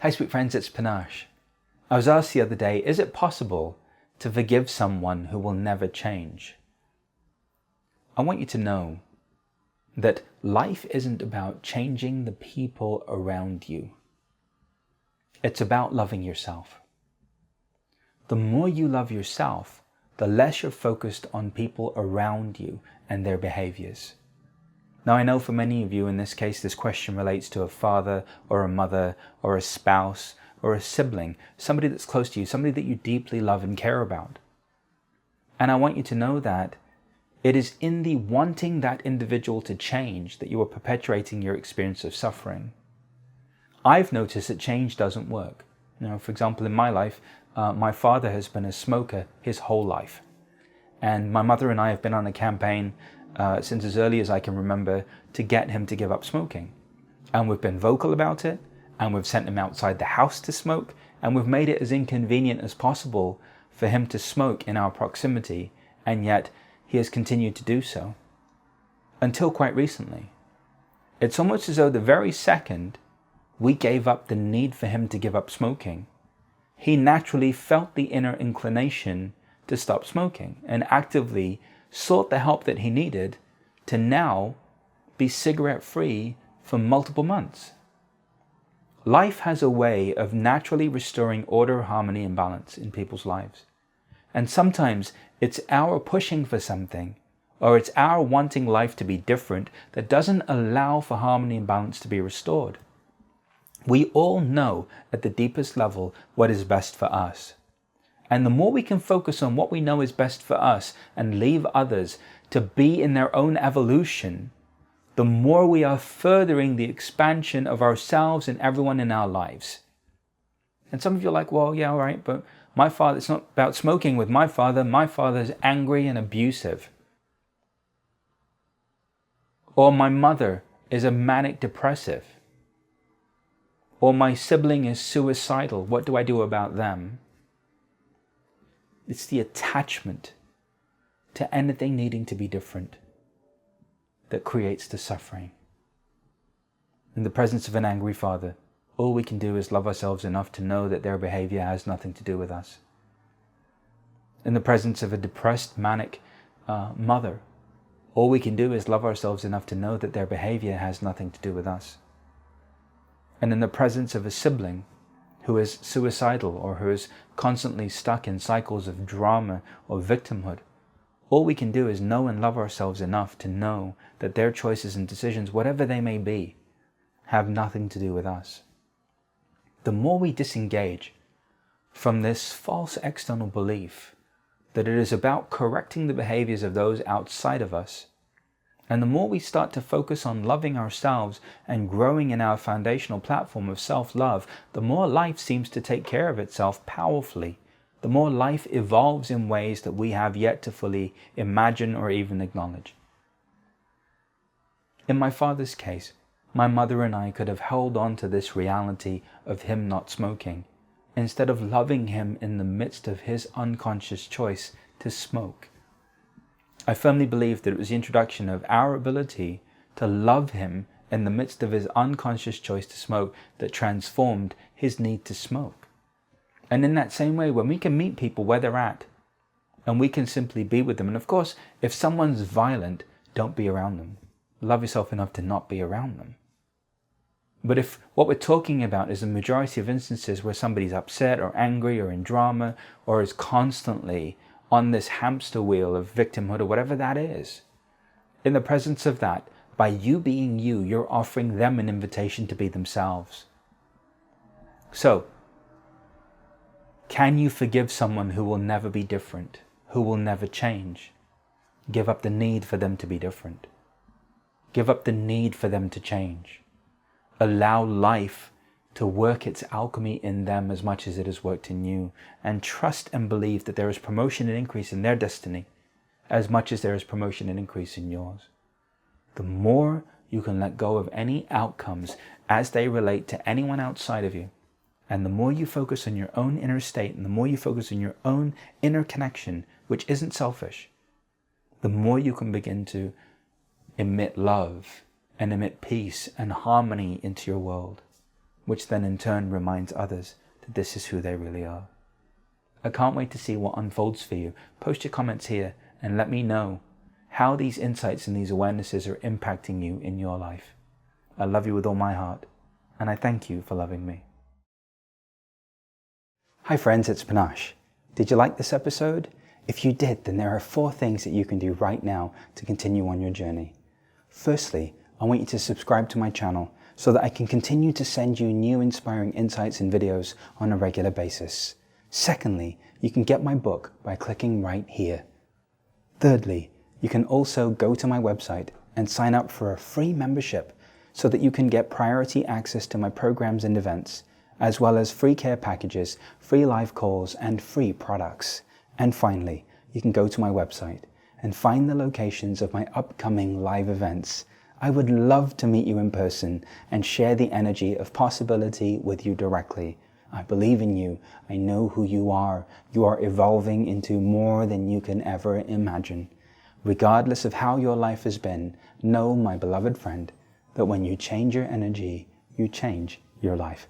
Hi sweet friends, it's Panache. I was asked the other day, is it possible to forgive someone who will never change? I want you to know that life isn't about changing the people around you. It's about loving yourself. The more you love yourself, the less you're focused on people around you and their behaviors. Now, I know for many of you in this case, this question relates to a father or a mother or a spouse or a sibling, somebody that's close to you, somebody that you deeply love and care about. And I want you to know that it is in the wanting that individual to change that you are perpetuating your experience of suffering. I've noticed that change doesn't work. For example, in my life, my father has been a smoker his whole life. And my mother and I have been on a campaign since as early as I can remember to get him to give up smoking. And we've been vocal about it, and we've sent him outside the house to smoke, and we've made it as inconvenient as possible for him to smoke in our proximity, and yet he has continued to do so. Until quite recently. It's almost as though the very second we gave up the need for him to give up smoking, he naturally felt the inner inclination to stop smoking and actively sought the help that he needed to now be cigarette free for multiple months. Life has a way of naturally restoring order, harmony, and balance in people's lives. And sometimes it's our pushing for something, or it's our wanting life to be different that doesn't allow for harmony and balance to be restored. We all know at the deepest level what is best for us. And the more we can focus on what we know is best for us and leave others to be in their own evolution, the more we are furthering the expansion of ourselves and everyone in our lives. And some of you are like, well, yeah, all right, but my father, it's not about smoking with my father. My father is angry and abusive. Or my mother is a manic depressive. Or my sibling is suicidal. What do I do about them? It's the attachment to anything needing to be different that creates the suffering. In the presence of an angry father, all we can do is love ourselves enough to know that their behavior has nothing to do with us. In the presence of a depressed, manic mother, all we can do is love ourselves enough to know that their behavior has nothing to do with us. And in the presence of a sibling who is suicidal or who is constantly stuck in cycles of drama or victimhood, all we can do is know and love ourselves enough to know that their choices and decisions, whatever they may be, have nothing to do with us. The more we disengage from this false external belief that it is about correcting the behaviors of those outside of us, and the more we start to focus on loving ourselves and growing in our foundational platform of self-love, the more life seems to take care of itself powerfully. The more life evolves in ways that we have yet to fully imagine or even acknowledge. In my father's case, my mother and I could have held on to this reality of him not smoking, instead of loving him in the midst of his unconscious choice to smoke. I firmly believe that it was the introduction of our ability to love him in the midst of his unconscious choice to smoke that transformed his need to smoke. And in that same way, when we can meet people where they're at, and we can simply be with them, and of course, if someone's violent, don't be around them. Love yourself enough to not be around them. But if what we're talking about is a majority of instances where somebody's upset or angry or in drama or is constantly on this hamster wheel of victimhood or whatever that is, in the presence of that, by you being you, you're offering them an invitation to be themselves. So, can you forgive someone who will never be different, who will never change? Give up the need for them to be different. Give up the need for them to change. Allow life to work its alchemy in them as much as it has worked in you, and trust and believe that there is promotion and increase in their destiny as much as there is promotion and increase in yours. The more you can let go of any outcomes as they relate to anyone outside of you, and the more you focus on your own inner state, and the more you focus on your own inner connection, which isn't selfish, the more you can begin to emit love and emit peace and harmony into your world. which then in turn reminds others that this is who they really are. I can't wait to see what unfolds for you. Post your comments here and let me know how these insights and these awarenesses are impacting you in your life. I love you with all my heart, and I thank you for loving me. Hi friends, it's Panache. Did you like this episode? If you did, then there are 4 things that you can do right now to continue on your journey. Firstly, I want you to subscribe to my channel so that I can continue to send you new inspiring insights and videos on a regular basis. Secondly, you can get my book by clicking right here. Thirdly, you can also go to my website and sign up for a free membership so that you can get priority access to my programs and events, as well as free care packages, free live calls, and free products. And finally, you can go to my website and find the locations of my upcoming live events. I would love to meet you in person and share the energy of possibility with you directly. I believe in you. I know who you are. You are evolving into more than you can ever imagine. Regardless of how your life has been, know, my beloved friend, that when you change your energy, you change your life.